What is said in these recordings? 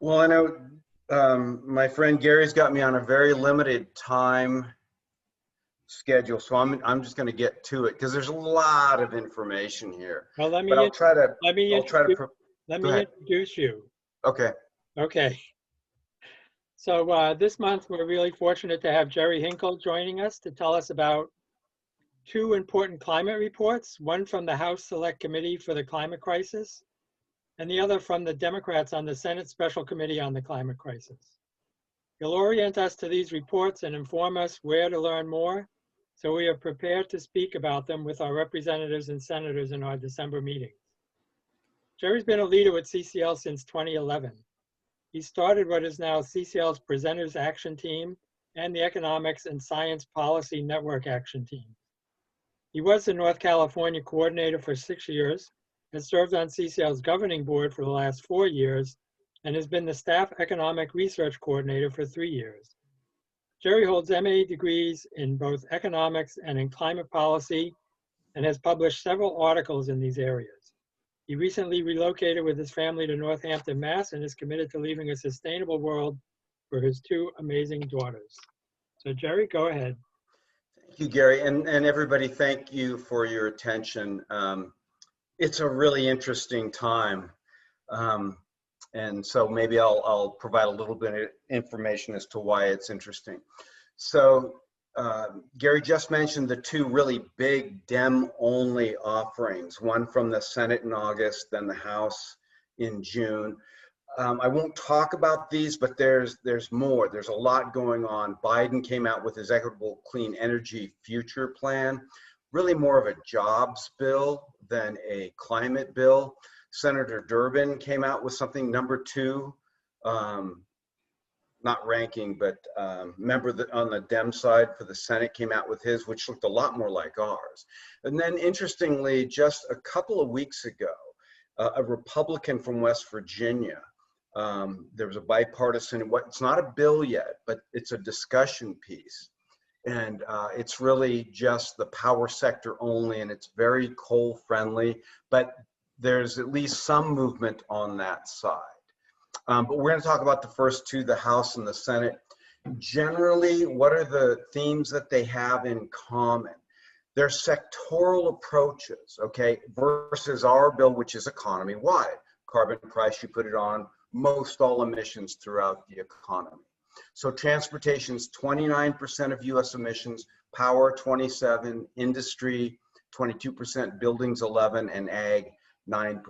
Well, I know my friend Gary's got me on a very limited time schedule, so I'm just going to get to it because there's a lot of information here. Well, But I'll try to let go me ahead. introduce you. Okay. Okay. So this month we're really fortunate to have Jerry Hinkle joining us to tell us about two important climate reports, one from the House Select Committee for the Climate Crisis, and the other from the Democrats on the Senate Special Committee on the Climate Crisis. He'll orient us to these reports and inform us where to learn more, so we are prepared to speak about them with our representatives and senators in our December meetings. Jerry's been a leader with CCL since 2011. He started what is now CCL's Presenters Action Team and the Economics and Science Policy Network Action Team. He was the North California coordinator for 6 years, has served on CCL's governing board for the last 4 years, and has been the Staff Economic Research Coordinator for 3 years. Jerry holds MA degrees in both economics and in climate policy and has published several articles in these areas. He recently relocated with his family to Northampton, Mass, and is committed to leaving a sustainable world for his two amazing daughters. So Jerry, go ahead. Thank you, Gary, and everybody, thank you for your attention. It's a really interesting time. And so maybe I'll provide a little bit of information as to why it's interesting. So Gary just mentioned the two really big Dem-Only offerings, one from the Senate in August, then the House in June. I won't talk about these, but there's more. There's a lot going on. Biden came out with his Equitable Clean Energy Future Plan, really more of a jobs bill than a climate bill. Senator Durbin came out with something, number 2, not ranking, but member on the Dem side for the Senate came out with his, which looked a lot more like ours. And then interestingly, just a couple of weeks ago, a Republican from West Virginia, there was a bipartisan, it's not a bill yet, but it's a discussion piece. And it's really just the power sector only, and it's very coal friendly, but there's at least some movement on that side. But we're going to talk about the first two, the House and the Senate. Generally, what are the themes that they have in common? They're sectoral approaches, okay, versus our bill, which is economy-wide. Carbon price, you put it on most all emissions throughout the economy. So transportation's 29% of US emissions, power 27%, industry 22%, buildings 11%, and ag 9%.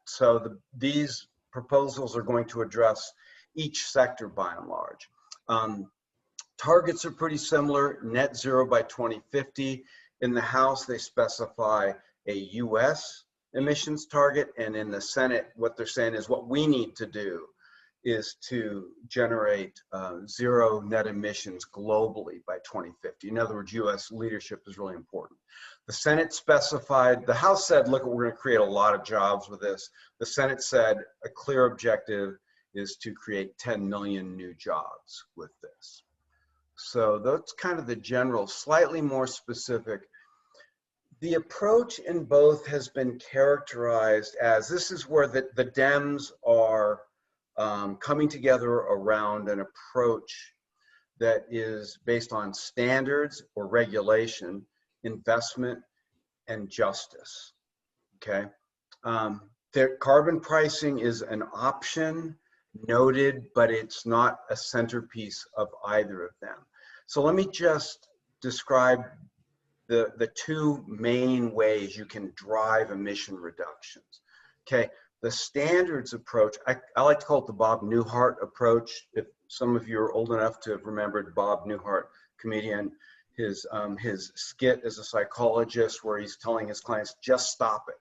So these proposals are going to address each sector by and large. Targets are pretty similar, net zero by 2050. In the House, they specify a US emissions target, and in the Senate, what they're saying is what we need to do is to generate zero net emissions globally by 2050. In other words, US leadership is really important. The Senate specified, the House said, look, we're going to create a lot of jobs with this. The Senate said a clear objective is to create 10 million new jobs with this. So that's kind of the general, slightly more specific. The approach in both has been characterized as, this is where the Dems are coming together around an approach that is based on standards or regulation, investment, and justice, okay? Their carbon pricing is an option, noted, but it's not a centerpiece of either of them. So let me just describe the two main ways you can drive emission reductions, okay? The standards approach, I like to call it the Bob Newhart approach. If some of you are old enough to have remembered Bob Newhart, comedian, his skit as a psychologist where he's telling his clients, just stop it.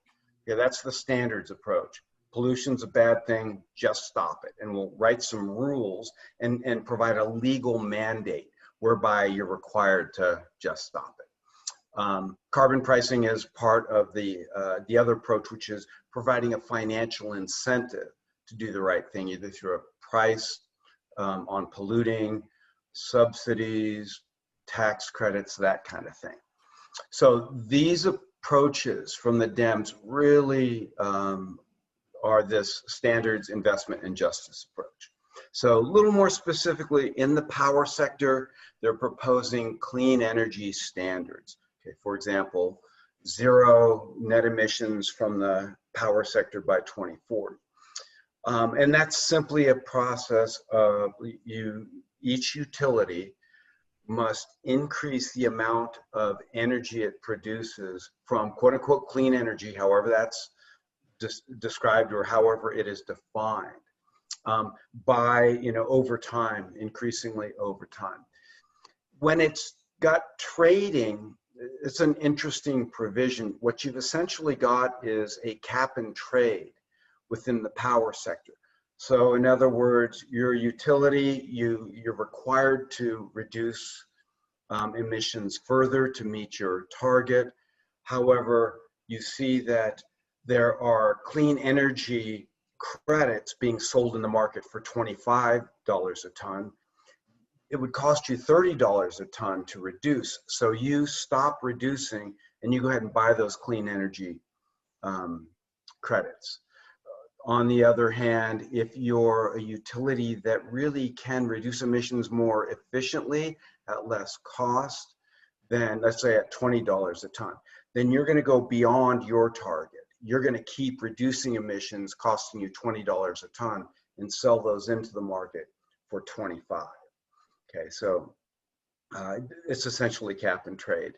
Yeah, that's the standards approach. Pollution's a bad thing, just stop it. And we'll write some rules and provide a legal mandate whereby you're required to just stop it. Carbon pricing is part of the other approach, which is providing a financial incentive to do the right thing, either through a price on polluting, subsidies, tax credits, that kind of thing. So these approaches from the Dems really are this standards, investment, and justice approach. So a little more specifically, in the power sector, they're proposing clean energy standards. Okay, for example, zero net emissions from the power sector by 2040. And that's simply a process of each utility must increase the amount of energy it produces from quote unquote clean energy, however that's described or however it is defined, by over time, increasingly over time. When it's got trading, it's an interesting provision. What you've essentially got is a cap and trade within the power sector. So in other words, your utility, you're required to reduce emissions further to meet your target. However, you see that there are clean energy credits being sold in the market for $25 a ton. It would cost you $30 a ton to reduce. So you stop reducing and you go ahead and buy those clean energy credits. On the other hand, if you're a utility that really can reduce emissions more efficiently at less cost, then let's say at $20 a ton, then you're going to go beyond your target. You're going to keep reducing emissions costing you $20 a ton and sell those into the market for 25. Okay, so it's essentially cap and trade.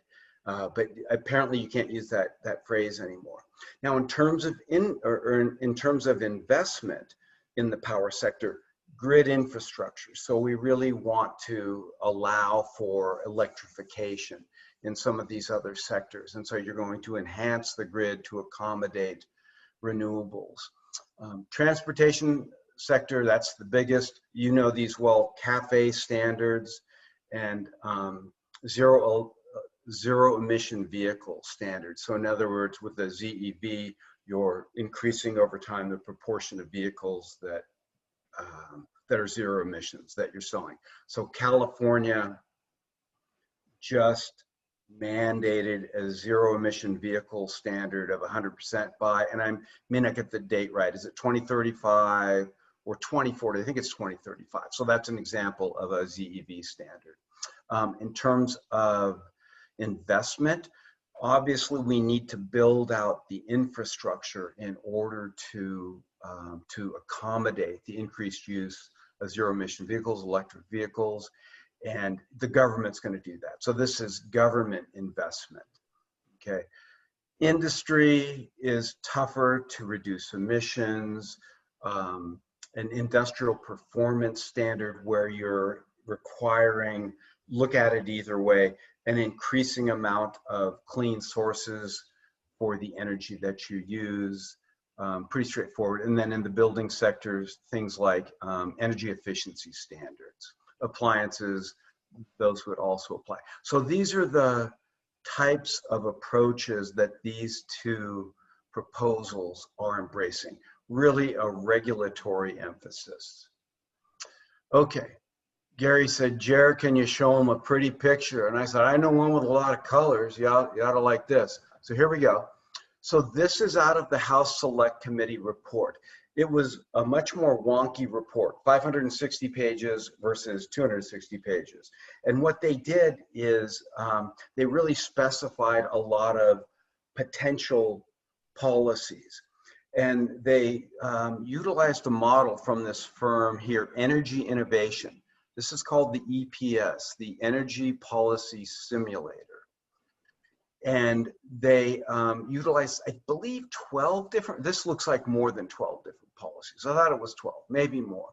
But apparently you can't use that phrase anymore. Now, in terms of in terms of investment in the power sector, grid infrastructure. So we really want to allow for electrification in some of these other sectors, and so you're going to enhance the grid to accommodate renewables. Transportation sector, that's the biggest. You know these well, CAFE standards and zero emission vehicle standards. So in other words, with the ZEV, you're increasing over time the proportion of vehicles that are zero emissions that you're selling. So California just mandated a zero emission vehicle standard of 100% by, and I may not get the date right, is it 2035 or 2040? I think it's 2035. So that's an example of a ZEV standard. In terms of investment, obviously we need to build out the infrastructure in order to accommodate the increased use of zero emission vehicles, electric vehicles, and the government's going to do that. So this is government investment. Okay, industry is tougher to reduce emissions. An industrial performance standard where you're requiring, look at it either way, an increasing amount of clean sources for the energy that you use. Pretty straightforward. And then in the building sectors, things like energy efficiency standards, appliances, those would also apply. So these are the types of approaches that these two proposals are embracing. Really a regulatory emphasis. Okay. Gary said, Jer, can you show him a pretty picture? And I said, I know one with a lot of colors. You ought to like this. So here we go. So this is out of the House Select Committee report. It was a much more wonky report, 560 pages versus 260 pages. And what they did is they really specified a lot of potential policies. And they utilized a model from this firm here, Energy Innovation. This is called the EPS, the Energy Policy Simulator. And they utilized, I believe, 12 different, this looks like more than 12 different policies. I thought it was 12, maybe more.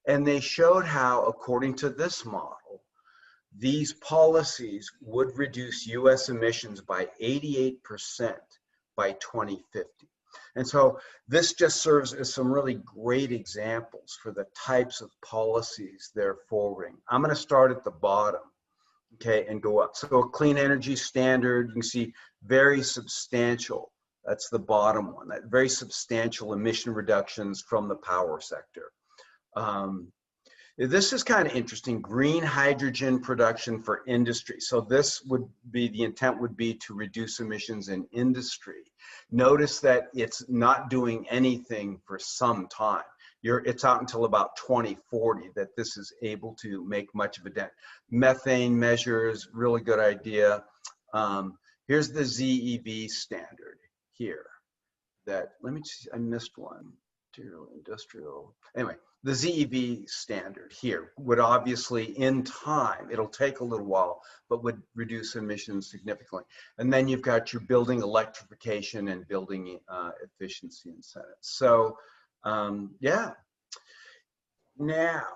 And they showed how, according to this model, these policies would reduce US emissions by 88% by 2050. And so this just serves as some really great examples for the types of policies they're forwarding. I'm going to start at the bottom, okay, and go up. So a clean energy standard, you can see very substantial. That's the bottom one, that very substantial emission reductions from the power sector. This is kind of interesting. Green hydrogen production for industry. So this would be, the intent would be to reduce emissions in industry. Notice that it's not doing anything for some time. It's out until about 2040 that this is able to make much of a dent. Methane measures, really good idea. Here's the ZEV standard here. That, let me see, I missed one. Material, industrial, anyway. The ZEV standard here would obviously, in time, it'll take a little while, but would reduce emissions significantly. And then you've got your building electrification and building efficiency incentives. So, yeah. Now,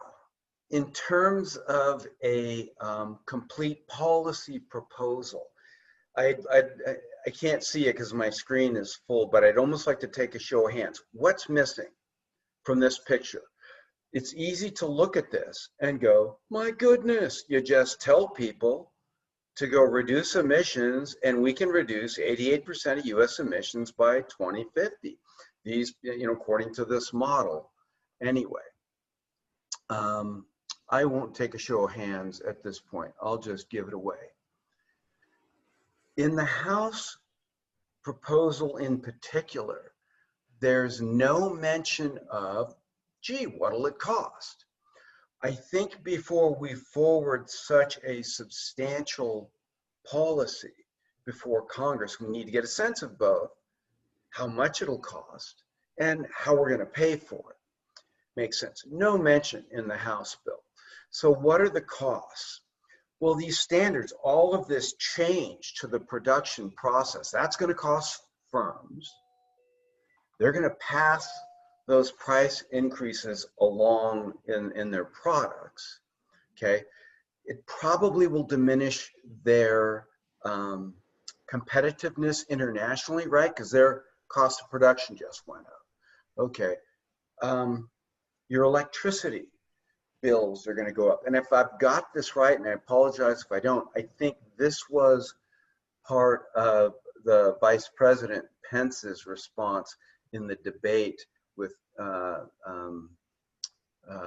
in terms of a complete policy proposal, I can't see it because my screen is full, but I'd almost like to take a show of hands. What's missing from this picture? It's easy to look at this and go, my goodness, you just tell people to go reduce emissions and we can reduce 88% of US emissions by 2050. These, according to this model. Anyway, I won't take a show of hands at this point. I'll just give it away. In the House proposal in particular, there's no mention of, gee, what'll it cost? I think before we forward such a substantial policy before Congress, we need to get a sense of both how much it'll cost and how we're going to pay for it. Makes sense. No mention in the House bill. So what are the costs? Well, these standards, all of this change to the production process, that's going to cost firms. They're going to pass those price increases along in their products, okay? It probably will diminish their competitiveness internationally, right? Because their cost of production just went up. Okay, your electricity bills are going to go up. And if I've got this right, and I apologize if I don't, I think this was part of the Vice President Pence's response in the debate with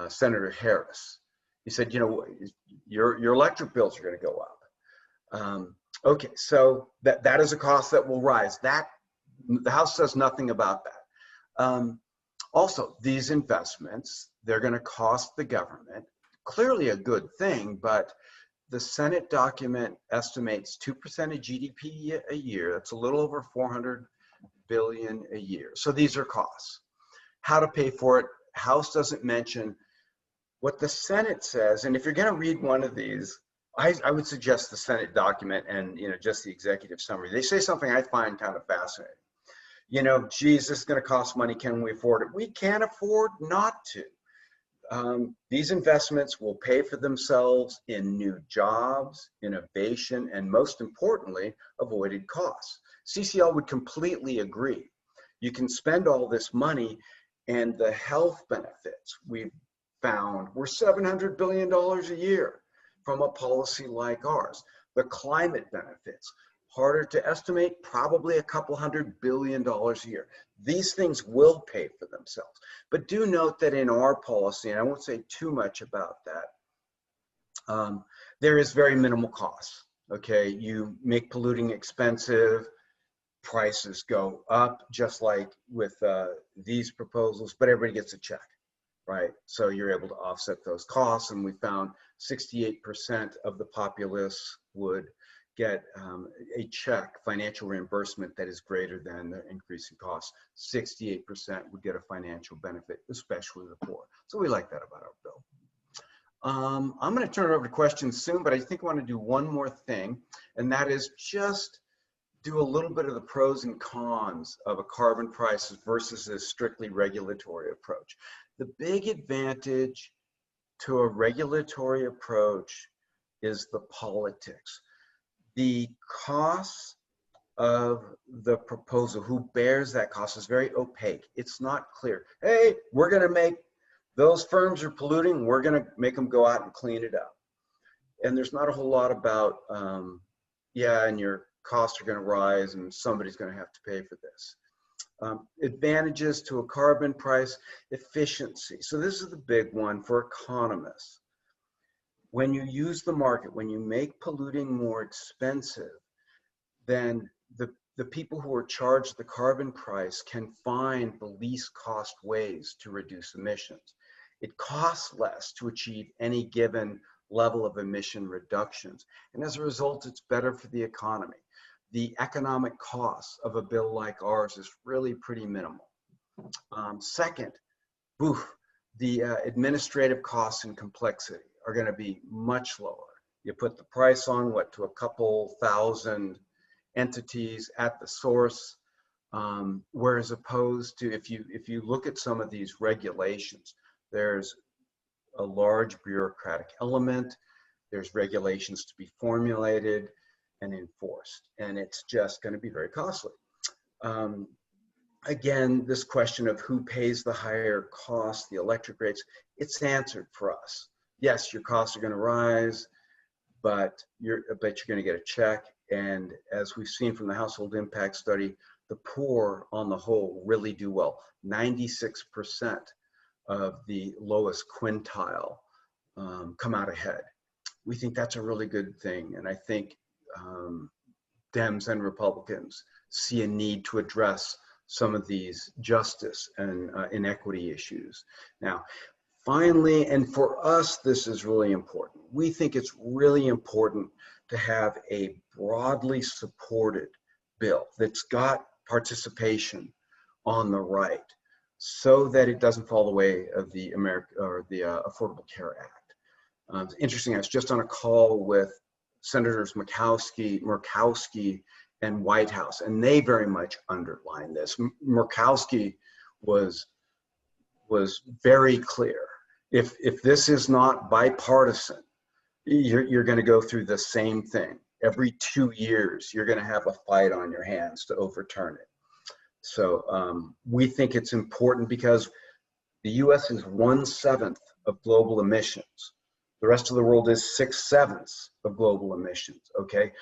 Senator Harris. He said, your electric bills are going to go up. Okay, so that is a cost that will rise. That the House says nothing about that. Also, these investments, they're going to cost the government. Clearly a good thing, but the Senate document estimates 2% of GDP a year. That's a little over $400 billion a year. So these are costs. How to pay for it, House doesn't mention. What the Senate says, and if you're going to read one of these, I would suggest the Senate document and just the executive summary. They say something I find kind of fascinating. Geez, this is going to cost money. Can we afford it? We can't afford not to. These investments will pay for themselves in new jobs, innovation, and most importantly, avoided costs. CCL would completely agree. You can spend all this money and the health benefits we've found were $700 billion a year from a policy like ours. The climate benefits, harder to estimate, probably a couple $100 billion a year. These things will pay for themselves. But do note that in our policy, and I won't say too much about that, there is very minimal cost. Okay, you make polluting expensive, prices go up, just like with these proposals, but everybody gets a check, right? So you're able to offset those costs, and we found 68% of the populace would get a check, financial reimbursement that is greater than the increase in costs. 68% would get a financial benefit, especially the poor. So we like that about our bill. I'm going to turn it over to questions soon, but I think I want to do one more thing, and that is just do a little bit of the pros and cons of a carbon price versus a strictly regulatory approach. The big advantage to a regulatory approach is the politics. The cost of the proposal, who bears that cost, is very opaque. It's not clear. Hey, we're going to make those firms are polluting, we're going to make them go out and clean it up. And there's not a whole lot about, yeah, and your costs are going to rise and somebody's going to have to pay for this. Advantages to a carbon price, efficiency. So this is the big one for economists. When you use the market, when you make polluting more expensive, then the people who are charged the carbon price can find the least cost ways to reduce emissions. It costs less to achieve any given level of emission reductions. And as a result, it's better for the economy. The economic costs of a bill like ours is really pretty minimal. Second, the administrative costs and complexity are going to be much lower. You put the price on to a couple thousand entities at the source, whereas opposed to if you look at some of these regulations, there's a large bureaucratic element. There's regulations to be formulated and enforced, and it's just going to be very costly. Again, this question of who pays the higher cost, the electric rates, it's answered for us. Yes, your costs are going to rise, but you're going to get a check. And as we've seen from the household impact study, the poor on the whole really do well. 96% of the lowest quintile come out ahead. We think that's a really good thing. And I think Dems and Republicans see a need to address some of these justice and inequity issues. Now, finally, and for us, this is really important. We think it's really important to have a broadly supported bill that's got participation on the right, so that it doesn't fall the way of the Affordable Care Act. It's interesting. I was just on a call with Senators Murkowski and Whitehouse, and they very much underlined this. Murkowski was very clear. If this is not bipartisan, you're going to go through the same thing. Every 2 years, you're going to have a fight on your hands to overturn it. So we think it's important because the US is 1/7 of global emissions. The rest of the world is 6/7 of global emissions, okay?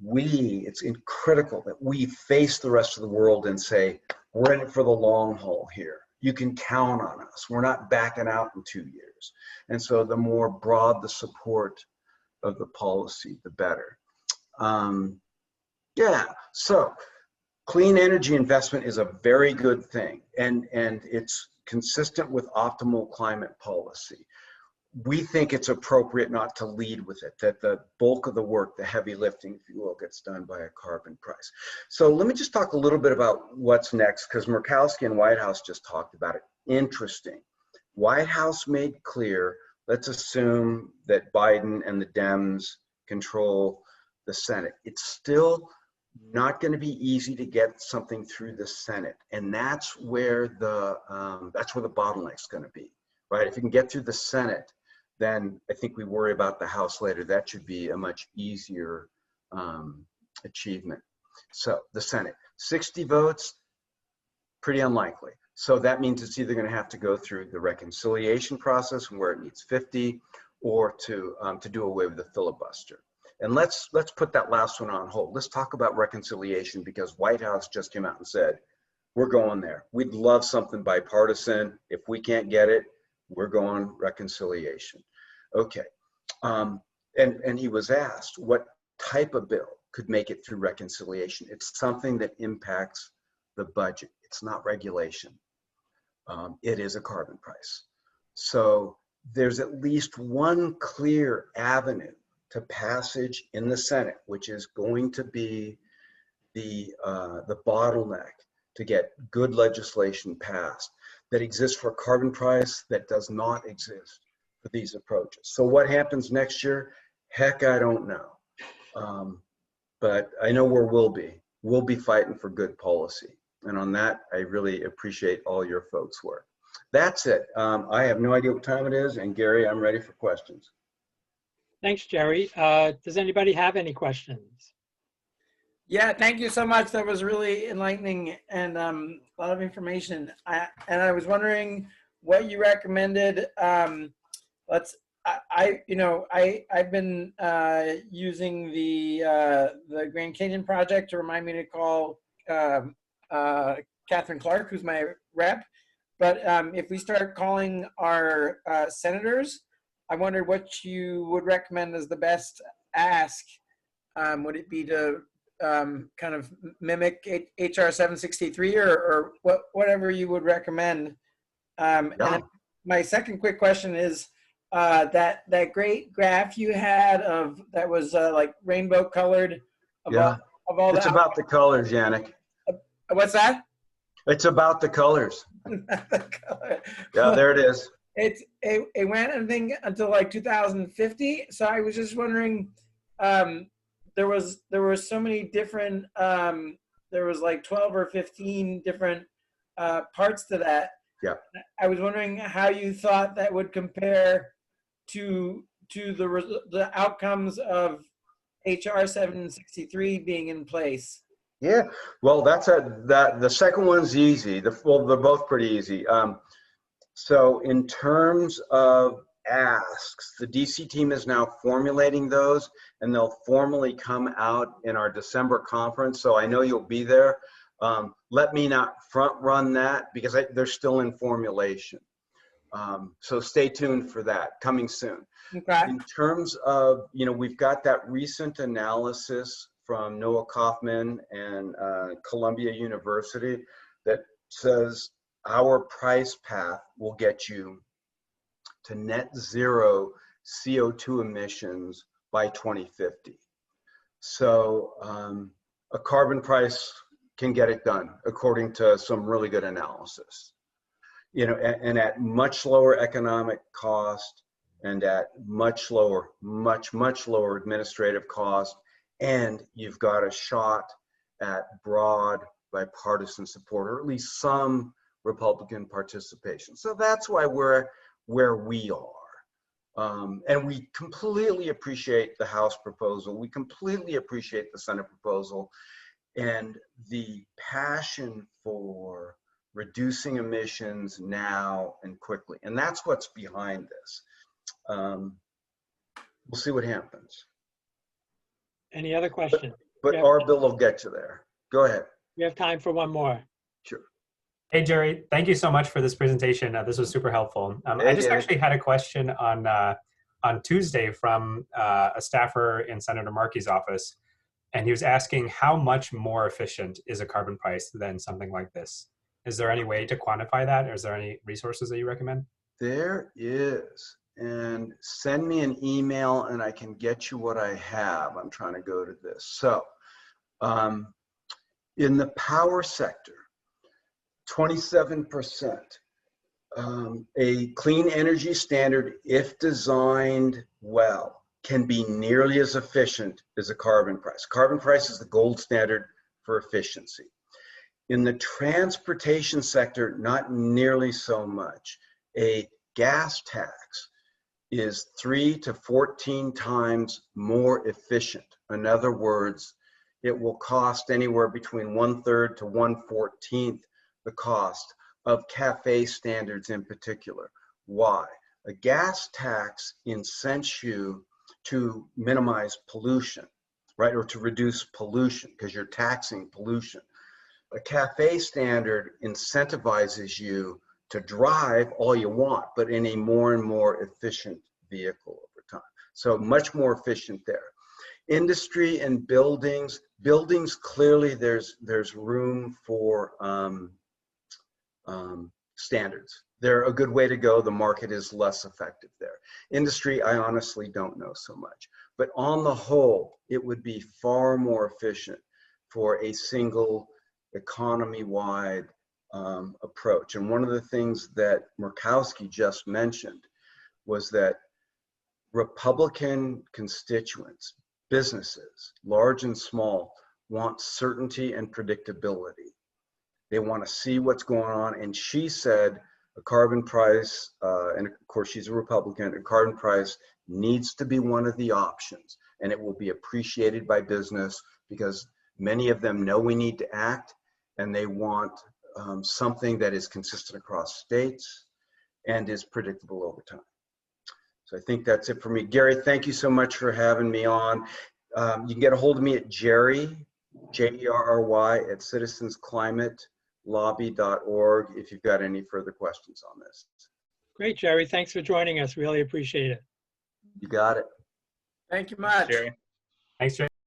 It's critical that we face the rest of the world and say, we're in it for the long haul here. You can count on us. We're not backing out in 2 years. And so the more broad the support of the policy, the better. So clean energy investment is a very good thing, and it's consistent with optimal climate policy. We think it's appropriate not to lead with it, that the bulk of the work, the heavy lifting, if you will, gets done by a carbon price. So let me just talk a little bit about what's next, because Murkowski and Whitehouse just talked about it. Interesting. Whitehouse made clear, let's assume that Biden and the Dems control the Senate. It's still not going to be easy to get something through the Senate, and that's where the bottleneck's going to be, right? If you can get through the Senate, then I think we worry about the House later. That should be a much easier achievement. So the Senate, 60 votes, pretty unlikely. So that means it's either going to have to go through the reconciliation process where it needs 50, or to do away with the filibuster. And let's put that last one on hold. Let's talk about reconciliation, because Whitehouse just came out and said, we're going there. We'd love something bipartisan. If we can't get it, we're going reconciliation. Okay. And he was asked what type of bill could make it through reconciliation. It's something that impacts the budget. It's not regulation. It is a carbon price. So there's at least one clear avenue to passage in the Senate, which is going to be the bottleneck to get good legislation passed that exists for a carbon price that does not exist for these approaches. So what happens next year? Heck, I don't know. But I know where we'll be. We'll be fighting for good policy. And on that, I really appreciate all your folks' work. That's it. I have no idea what time it is. And Gary, I'm ready for questions. Thanks, Jerry. Does anybody have any questions? Yeah, thank you so much. That was really enlightening and a lot of information. I was wondering what you recommended. I've been using the Grand Canyon Project to remind me to call Catherine Clark, who's my rep. But if we start calling our senators, I wondered what you would recommend as the best ask. Would it be to kind of mimic HR 763 or whatever you would recommend? And then my second quick question is that great graph you had of that was like rainbow colored of all it's about the colors, Yannick. What's that? It's about the colors. Yeah, there it is. It went, I think, until like 2050. So I was just wondering, there were so many different, there was like 12 or 15 different parts to that. Yeah. I was wondering how you thought that would compare to the outcomes of HR 763 being in place. Yeah, well, the second one's easy. Well, they're both pretty easy. So in terms of asks, the DC team is now formulating those, and they'll formally come out in our December conference. So I know you'll be there. Let me not front run that because they're still in formulation. So stay tuned for that, coming soon. Okay. In terms of, we've got that recent analysis from Noah Kaufman and Columbia University that says our price path will get you to net zero CO2 emissions by 2050. So a carbon price can get it done according to some really good analysis. And at much lower economic cost and at much lower administrative cost, and you've got a shot at broad bipartisan support, or at least some Republican participation. So that's why we're where we are. And we completely appreciate the House proposal. We completely appreciate the Senate proposal and the passion for reducing emissions now and quickly. And that's what's behind this. We'll see what happens. Any other questions? But our bill will get you there. Go ahead. We have time for one more. Sure. Hey, Jerry, thank you so much for this presentation. This was super helpful. I just actually had a question on Tuesday from a staffer in Senator Markey's office, and he was asking how much more efficient is a carbon price than something like this? Is there any way to quantify that, or is there any resources that you recommend? There is. And send me an email and I can get you what I have. I'm trying to go to this. So in the power sector, 27%. A clean energy standard, if designed well, can be nearly as efficient as a carbon price. Carbon price is the gold standard for efficiency. In the transportation sector, not nearly so much. A gas tax is 3 to 14 times more efficient. In other words, it will cost anywhere between 1/3 to 1/14 the cost of CAFE standards in particular. Why? A gas tax incents you to minimize pollution, right? Or to reduce pollution because you're taxing pollution. A CAFE standard incentivizes you to drive all you want, but in a more and more efficient vehicle over time. So much more efficient there. Industry and buildings clearly there's room for standards. They're a good way to go. The market is less effective there. Industry, I honestly don't know so much. But on the whole, it would be far more efficient for a single economy-wide approach. And one of the things that Murkowski just mentioned was that Republican constituents, businesses, large and small, want certainty and predictability. They want to see what's going on. And she said a carbon price, and of course she's a Republican, a carbon price needs to be one of the options. And it will be appreciated by business because many of them know we need to act and they want something that is consistent across states and is predictable over time. So I think that's it for me. Gary, thank you so much for having me on. You can get a hold of me at Jerry, Jerry, at citizensclimate.org. lobby.org if you've got any further questions on this. Great, Jerry. Thanks for joining us. Really appreciate it. You got it. Thank you much. Jerry. Thanks, Jerry.